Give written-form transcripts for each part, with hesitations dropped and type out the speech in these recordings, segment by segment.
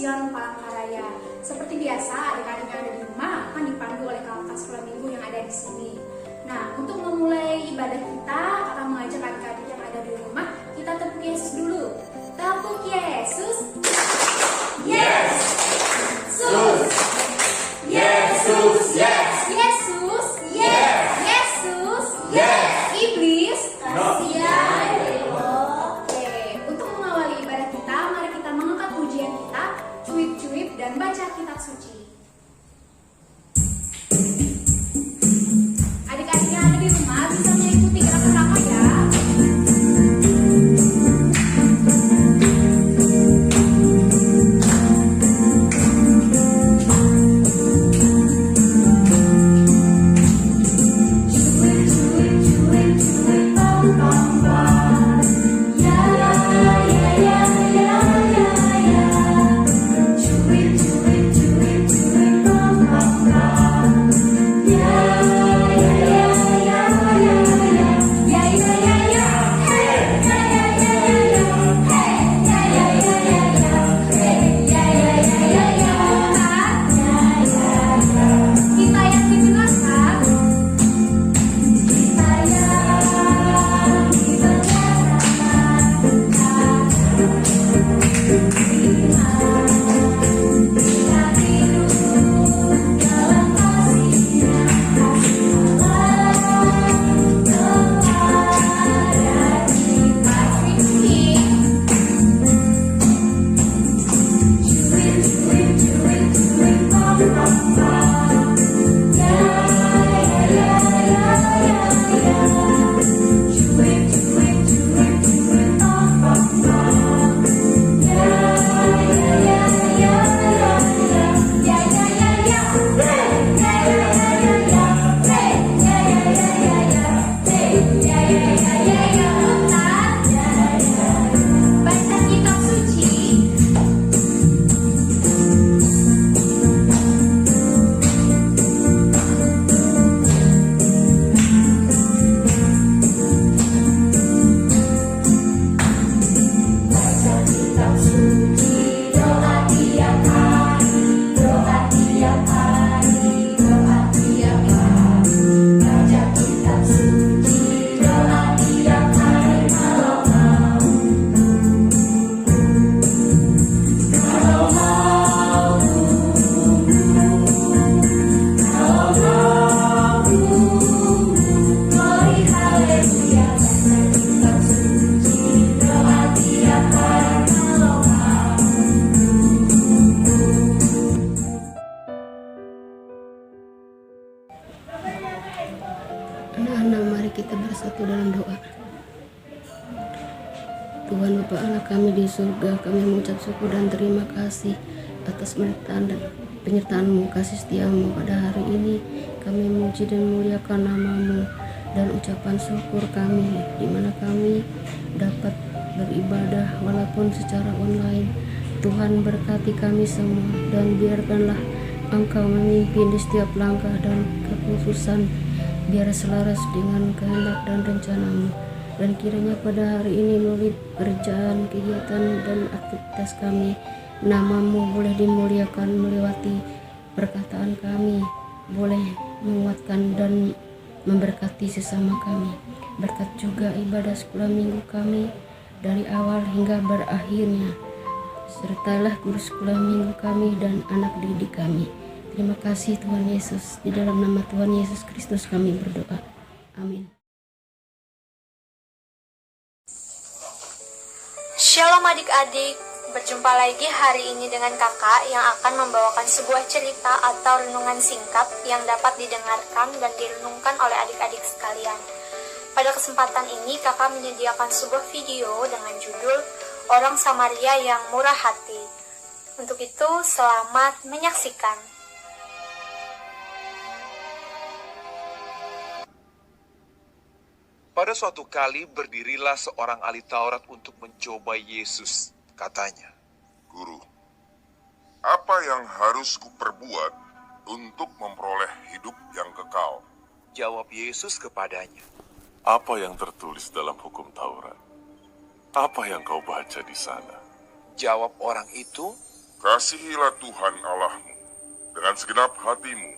Sion Palangkaraya. Seperti biasa, adik-adik yang ada di rumah akan dipandu oleh kakak sekolah minggu yang ada di sini. Nah, untuk memulai ibadah kita, akan mengajak adik-adik yang ada di rumah, kita tepuk Yesus dulu. Tepuk Yesus. Yes. Sus. Yesus. Yes. Yesus. Yes. Yesus. Yes. Iblis. Kasihan. Oke, untuk mengawali ibadah kita, mari kita mengangkat pujian kita, cuip-cuip dan baca kitab suci. Adik-adik yang ada di rumah bisa mengikuti gerakan-gerakan ya. Anak-anak, mari kita bersatu dalam doa. Tuhan Bapa Allah kami di surga, kami mengucap syukur dan terima kasih atas penyertaan-Mu, kasih setia-Mu pada hari ini. Kami memuji dan memuliakan nama-Mu dan ucapan syukur kami di mana kami dapat beribadah walaupun secara online. Tuhan berkati kami semua dan biarkanlah Engkau memimpin di setiap langkah dan keputusan, biar selaras dengan kehendak dan rencana-Mu. Dan kiranya pada hari ini melalui pekerjaan, kegiatan, dan aktivitas kami, nama-Mu boleh dimuliakan melewati perkataan kami, boleh menguatkan dan memberkati sesama kami. Berkat juga ibadah sekolah minggu kami dari awal hingga berakhirnya. Sertalah guru sekolah minggu kami dan anak didik kami. Terima kasih Tuhan Yesus. Di dalam nama Tuhan Yesus Kristus kami berdoa. Amin. Shalom adik-adik, berjumpa lagi hari ini dengan kakak yang akan membawakan sebuah cerita atau renungan singkat yang dapat didengarkan dan direnungkan oleh adik-adik sekalian. Pada kesempatan ini kakak menyediakan sebuah video dengan judul Orang Samaria yang Murah Hati. Untuk itu selamat menyaksikan. Pada suatu kali berdirilah seorang ahli Taurat untuk mencoba Yesus. Katanya, Guru, apa yang harus kuperbuat untuk memperoleh hidup yang kekal? Jawab Yesus kepadanya, Apa yang tertulis dalam hukum Taurat? Apa yang kau baca di sana? Jawab orang itu, Kasihilah Tuhan Allahmu dengan segenap hatimu,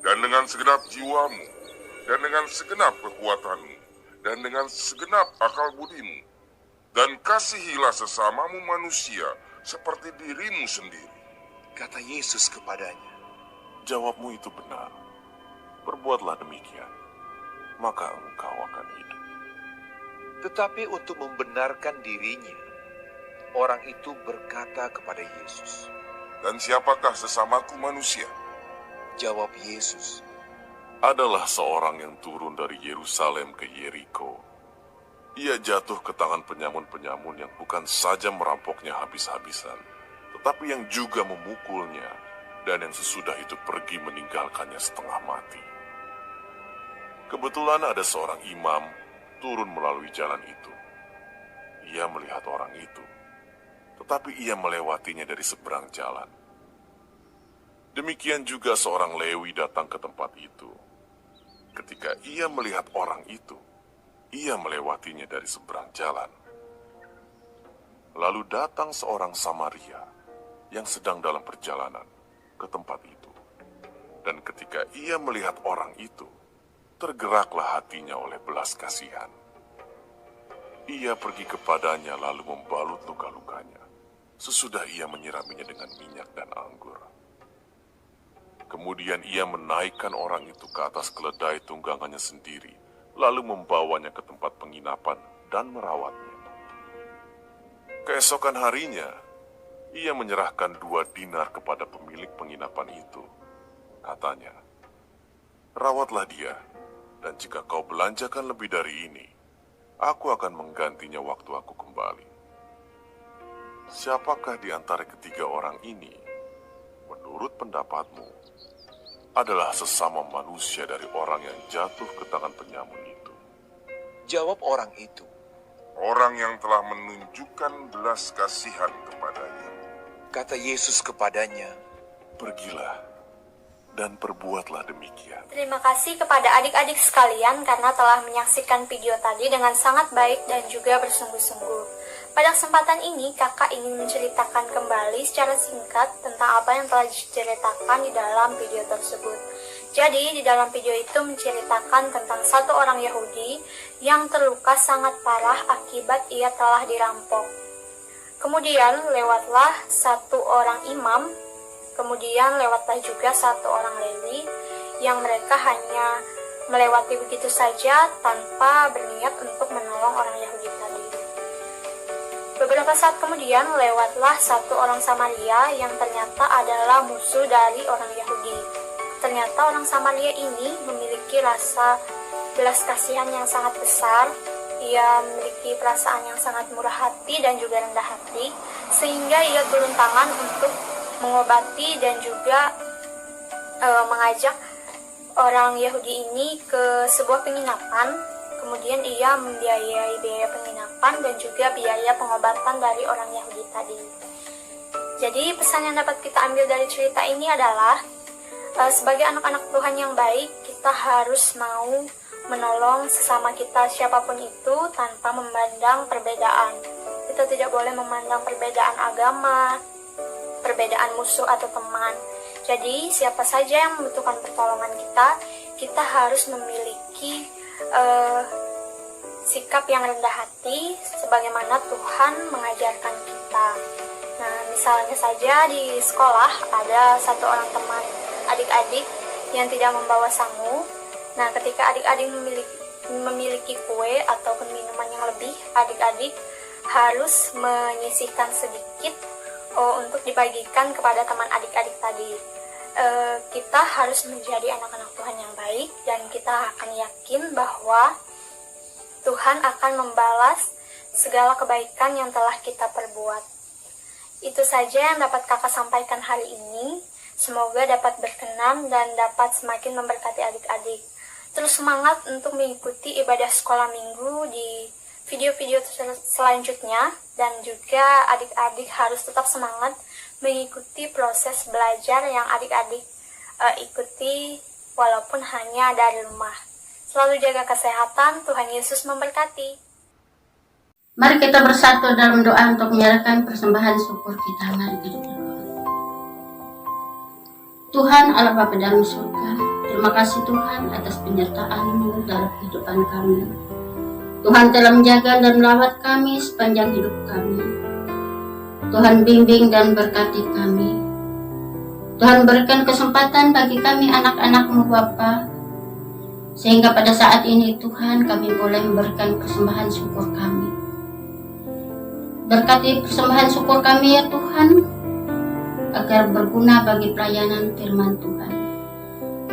dan dengan segenap jiwamu, dan dengan segenap kekuatanmu, dan dengan segenap akal budimu. Dan kasihilah sesamamu manusia seperti dirimu sendiri. Kata Yesus kepadanya, Jawabmu itu benar. Berbuatlah demikian, maka engkau akan hidup. tetapi untuk membenarkan dirinya, orang itu berkata kepada Yesus. Dan siapakah sesamaku manusia? Jawab Yesus, Adalah seorang yang turun dari Yerusalem ke Yeriko. Ia jatuh ke tangan penyamun-penyamun yang bukan saja merampoknya habis-habisan, tetapi yang juga memukulnya, dan yang sesudah itu pergi meninggalkannya setengah mati. Kebetulan ada seorang imam turun melalui jalan itu. Ia melihat orang itu, tetapi ia melewatinya dari seberang jalan. Demikian juga seorang Lewi datang ke tempat itu. Ketika ia melihat orang itu, ia melewatinya dari seberang jalan. Lalu datang seorang Samaria yang sedang dalam perjalanan ke tempat itu. Dan ketika ia melihat orang itu, tergeraklah hatinya oleh belas kasihan. Ia pergi kepadanya lalu membalut luka-lukanya, sesudah ia menyiraminya dengan minyak dan anggur. Kemudian ia menaikkan orang itu ke atas keledai tunggangannya sendiri, lalu membawanya ke tempat penginapan dan merawatnya. Keesokan harinya, ia menyerahkan 2 dinar kepada pemilik penginapan itu. Katanya, "Rawatlah dia, dan jika kau belanjakan lebih dari ini, aku akan menggantinya waktu aku kembali." Siapakah di antara ketiga orang ini, menurut pendapatmu, adalah sesama manusia dari orang yang jatuh ke tangan penyamun itu? jawab orang itu, Orang yang telah menunjukkan belas kasihan kepadanya. kata Yesus kepadanya, Pergilah dan perbuatlah demikian. Terima kasih kepada adik-adik sekalian karena telah menyaksikan video tadi dengan sangat baik dan juga bersungguh-sungguh. Pada kesempatan ini, kakak ingin menceritakan kembali secara singkat tentang apa yang telah diceritakan di dalam video tersebut. Jadi, di dalam video itu menceritakan tentang satu orang Yahudi yang terluka sangat parah akibat ia telah dirampok. Kemudian lewatlah satu orang imam, kemudian lewatlah juga satu orang Lewi yang mereka hanya melewati begitu saja tanpa berniat untuk menolong orang Yahudi tadi. Beberapa saat kemudian lewatlah satu orang Samaria yang ternyata adalah musuh dari orang Yahudi. Ternyata orang Samaria ini memiliki rasa belas kasihan yang sangat besar. Ia memiliki perasaan yang sangat murah hati dan juga rendah hati, sehingga ia turun tangan untuk mengobati dan juga mengajak orang Yahudi ini ke sebuah penginapan. Kemudian ia membiayai biaya penginapan dan juga biaya pengobatan dari orang Yahudi tadi. Jadi pesan yang dapat kita ambil dari cerita ini adalah sebagai anak-anak Tuhan yang baik, kita harus mau menolong sesama kita siapapun itu tanpa memandang perbedaan. Kita tidak boleh memandang perbedaan agama, perbedaan musuh atau teman. Jadi siapa saja yang membutuhkan pertolongan kita harus memiliki sikap yang rendah hati sebagaimana Tuhan mengajarkan kita. Nah, misalnya saja di sekolah ada satu orang teman adik-adik yang tidak membawa sangu. Nah, ketika adik-adik memiliki kue ataupun minuman yang lebih, adik-adik harus menyisihkan sedikit untuk dibagikan kepada teman adik-adik tadi. Kita harus menjadi anak-anak Tuhan yang baik dan kita akan yakin bahwa Tuhan akan membalas segala kebaikan yang telah kita perbuat. Itu saja yang dapat kakak sampaikan hari ini. Semoga dapat berkenan dan dapat semakin memberkati adik-adik. Terus semangat untuk mengikuti ibadah sekolah minggu di video-video selanjutnya. Dan juga adik-adik harus tetap semangat mengikuti proses belajar yang adik-adik ikuti walaupun hanya dari rumah. Selalu jaga kesehatan, Tuhan Yesus memberkati. Mari kita bersatu dalam doa untuk menyerahkan persembahan syukur kita. Mari kita berdoa. Tuhan Allah Bapa dalam surga, terima kasih Tuhan atas penyertaan-Mu dalam kehidupan kami. Tuhan telah menjaga dan melawat kami sepanjang hidup kami. Tuhan bimbing dan berkati kami. Tuhan berikan kesempatan bagi kami anak-anak-Mu Bapa, sehingga pada saat ini Tuhan kami boleh memberikan persembahan syukur kami. Berkati persembahan syukur kami ya Tuhan, agar berguna bagi pelayanan firman Tuhan.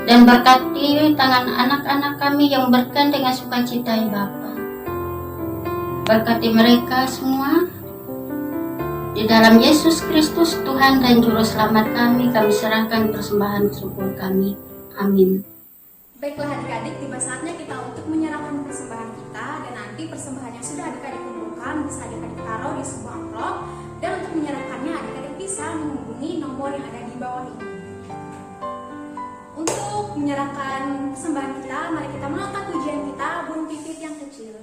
Dan berkati tangan anak-anak kami yang berikan dengan sukacita ya Bapa. Berkati mereka semua. Di dalam Yesus Kristus Tuhan dan Juru Selamat kami serahkan persembahan syukur kami. Amin. Baiklah adik-adik, tiba saatnya kita untuk menyerahkan persembahan kita, dan nanti persembahan yang sudah adik-adik kumpulkan bisa adik-adik taruh di sebuah amplop, dan untuk menyerahkannya adik-adik bisa menghubungi nomor yang ada di bawah ini. Untuk menyerahkan persembahan kita, mari kita mengangkat pujian kita, burung pipit yang kecil.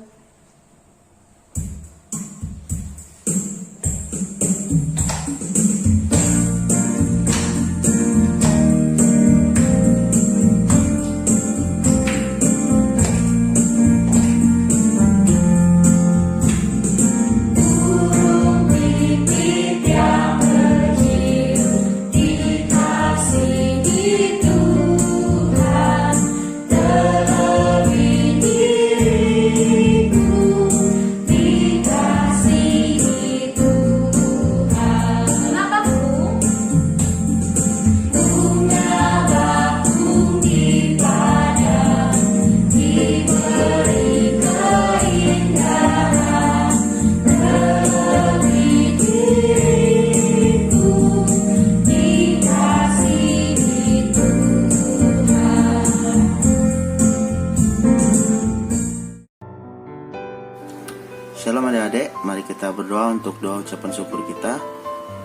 Shalom adik-adik, mari kita berdoa untuk doa ucapan syukur kita.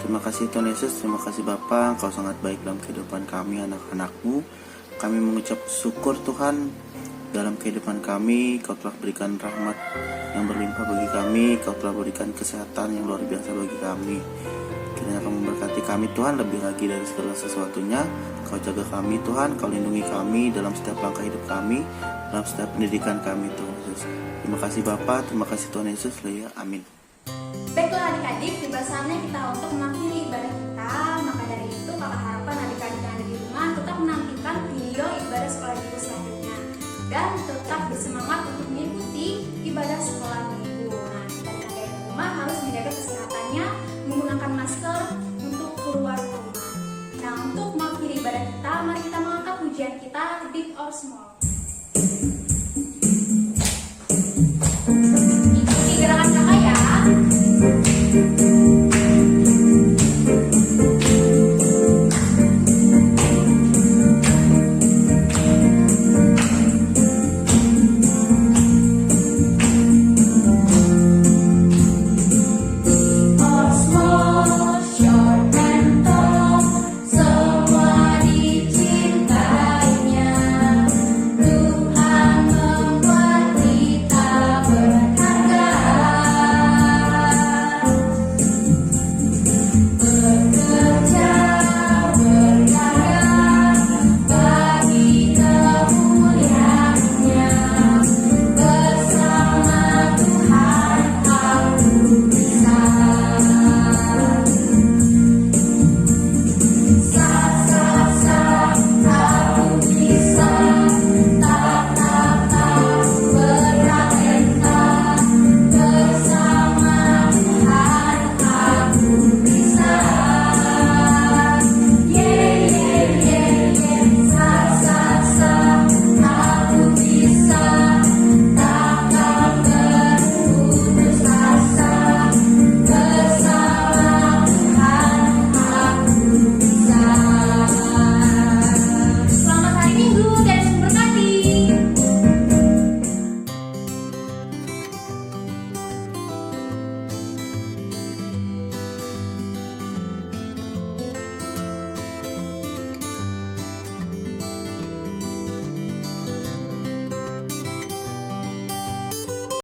Terima kasih Tuhan Yesus, terima kasih Bapa, Engkau sangat baik dalam kehidupan kami anak-anak-Mu. Kami mengucap syukur Tuhan dalam kehidupan kami. Kau telah berikan rahmat yang berlimpah bagi kami, Kau telah berikan kesehatan yang luar biasa bagi kami. Kiranya Kau memberkati kami Tuhan lebih lagi dari segala sesuatunya. Kau jaga kami Tuhan, Kau lindungi kami dalam setiap langkah hidup kami, dalam setiap pendidikan kami Tuhan Yesus. Terima kasih Bapa, terima kasih Tuhan Yesus, ya, amin. Baiklah adik-adik, tiba saatnya kita untuk mengakhiri ibadah kita. Maka dari itu, kakak harapan adik-adik yang ada di rumah tetap menantikan video ibadah sekolah minggu selanjutnya, dan tetap bersemangat untuk mengikuti ibadah sekolah minggu. Nah, adik-adik yang di rumah harus menjaga kesehatannya, menggunakan masker untuk keluar rumah. Nah, untuk mengakhiri ibadah kita, mari kita mengangkat pujian kita, Big or Small.